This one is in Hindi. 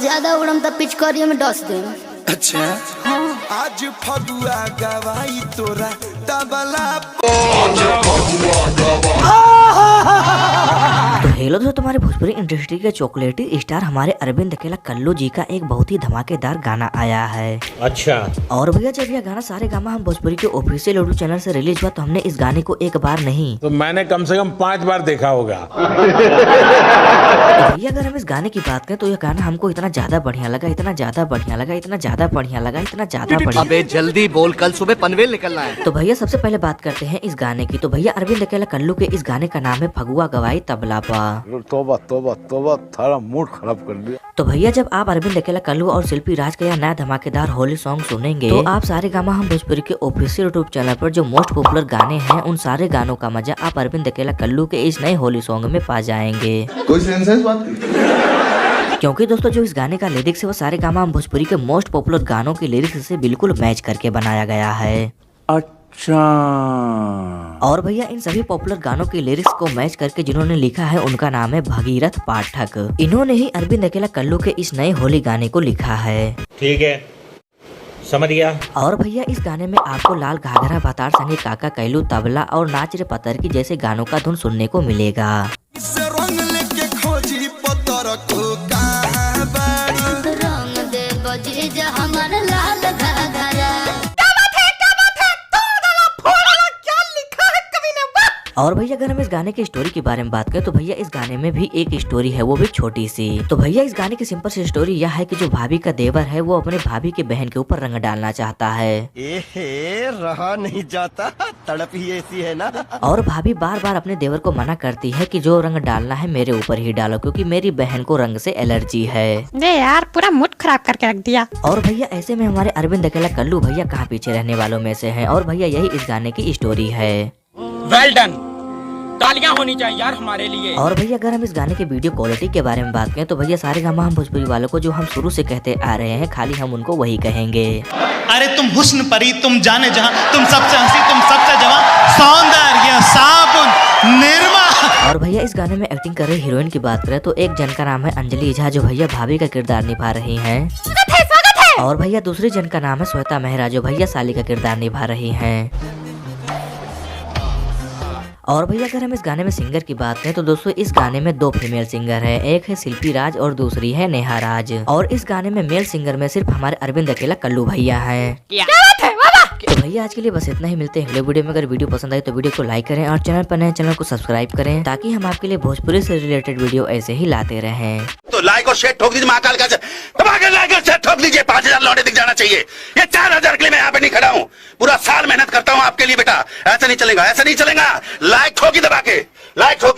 ज्यादा उड़म तो पिचकारियों में डस दे। अच्छा आज फगुआ गवाई तोरा तबला। तो हेलो दोस्तों, तुम्हारे भोजपुरी इंडस्ट्री के चॉकलेटी स्टार हमारे अरविंद अकेला कल्लू जी का एक बहुत ही धमाकेदार गाना आया है। अच्छा। और भैया जब यह गाना सारे गामा हम भोजपुरी के ऑफिशियल यूट्यूब चैनल से रिलीज हुआ तो हमने इस गाने को एक बार नहीं तो मैंने कम से कम 5 बार देखा होगा। तो भैया अगर हम इस गाने की बात करें तो यह गाना हमको इतना ज्यादा बढ़िया लगा, इतना ज्यादा बढ़िया लगा, इतना ज्यादा बढ़िया लगा, इतना ज्यादा बढ़िया। अबे जल्दी बोल, कल सुबह पनवेल निकलना है। तो भैया सबसे पहले बात करते हैं इस गाने की। तो भैया अरविंद अकेला कल्लू के इस गाने का नाम है फगुआ गवाई तबला पा। तोबा तोबा तोबा, थारा मूड खराब कर दिया। तो भैया जब आप अरविंद अकेला कल्लू और शिल्पी राज का यह नया धमाकेदार होली सॉन्ग सुनेंगे तो आप सारे गामा हम भोजपुरी के ऑफिशियल यूट्यूब चैनल पर जो मोस्ट पॉपुलर गाने हैं उन सारे गानों का मजा आप अरविंद अकेला कल्लू के इस नए होली सॉन्ग में पा जाएंगे। कोई सेंस है इस बात की? क्योंकि दोस्तों जो इस गाने का लिरिक्स है वो सारे गामा हम भोजपुरी के मोस्ट पॉपुलर गानों के लिरिक्स से बिल्कुल मैच करके बनाया गया है। अच्छा। और भैया इन सभी पॉपुलर गानों के लिरिक्स को मैच करके जिन्होंने लिखा है उनका नाम है भगीरथ पाठक। इन्होंने ही अरविंद अकेला कल्लू के इस नए होली गाने को लिखा है। ठीक है, समझ गया। और भैया इस गाने में आपको लाल घाघरा बतार संगे काका कैलू तबला और नाच रे पतर की जैसे गानों का धुन सुनने को मिलेगा। रंग लेके खोजी पतर को कहाँ बाड़ी? रंग दे बजी जा हमार लाल घाघरा। और भैया अगर हम इस गाने की स्टोरी के बारे में बात करें तो भैया इस गाने में भी एक स्टोरी है, वो भी छोटी सी। तो भैया इस गाने की सिंपल सी स्टोरी यह है कि जो भाभी का देवर है वो अपने भाभी के बहन के ऊपर रंग डालना चाहता है। एहे, रहा नहीं जाता, तड़प ही ऐसी है ना। और भाभी बार बार अपने देवर को मना करती है कि जो रंग डालना है मेरे ऊपर ही डालो क्योंकि मेरी बहन को रंग से एलर्जी है। यार पूरा मूड खराब करके रख दिया। और भैया ऐसे में हमारे अरविंद अकेला कल्लू भैया कहाँ पीछे रहने वालों में से हैं। और भैया यही इस गाने की स्टोरी है। वेल डन, तालियां होनी चाहिए यार हमारे लिए। और भैया अगर हम इस गाने के वीडियो क्वालिटी के बारे में बात करें तो भैया सारे गामा हम भोजपुरी वालों को जो हम शुरू से कहते आ रहे हैं खाली हम उनको वही कहेंगे। अरे तुम हुस्न परी, तुम जाने जहां, तुम सबसे हंसी, तुम सबसे जवां, सौंदर्य साबुन निर्मा। और भैया इस गाने में एक्टिंग कर रही हीरोइन की बात करें तो एक जन का नाम है अंजलि झा जो भैया भाभी का किरदार निभा रही हैं। और भैया दूसरी जन का नाम है श्वेता मेहरा जो भैया साली का किरदार निभा रही हैं। और भैया अगर हम इस गाने में सिंगर की बात करें तो दोस्तों इस गाने में 2 फीमेल सिंगर है, एक है शिल्पी राज और दूसरी है नेहा राज। और इस गाने में मेल सिंगर में सिर्फ हमारे अरविंद अकेला कल्लू भैया हैं। तो भैया आज के लिए बस इतना ही, मिलते हैं अगले वीडियो में। अगर वीडियो पसंद आई तो वीडियो को लाइक करें और चैनल पर नए चैनल को सब्सक्राइब करें ताकि हम आपके लिए भोजपुरी से रिलेटेड वीडियो ऐसे ही लाते रहें। तो लाइक और शेयर ठोक दीजिए, महाकाल का लाइक और शेयर ठोक दीजिए। 5000 लौटे दिख जाना चाहिए। ये 4000 के लिए मैं यहाँ पे नहीं खड़ा हूँ, पूरा साल मेहनत करता हूँ आपके लिए बेटा। ऐसा नहीं चलेगा, ऐसा नहीं चलेगा। लाइक ठोकी दबा के, लाइक ठोक।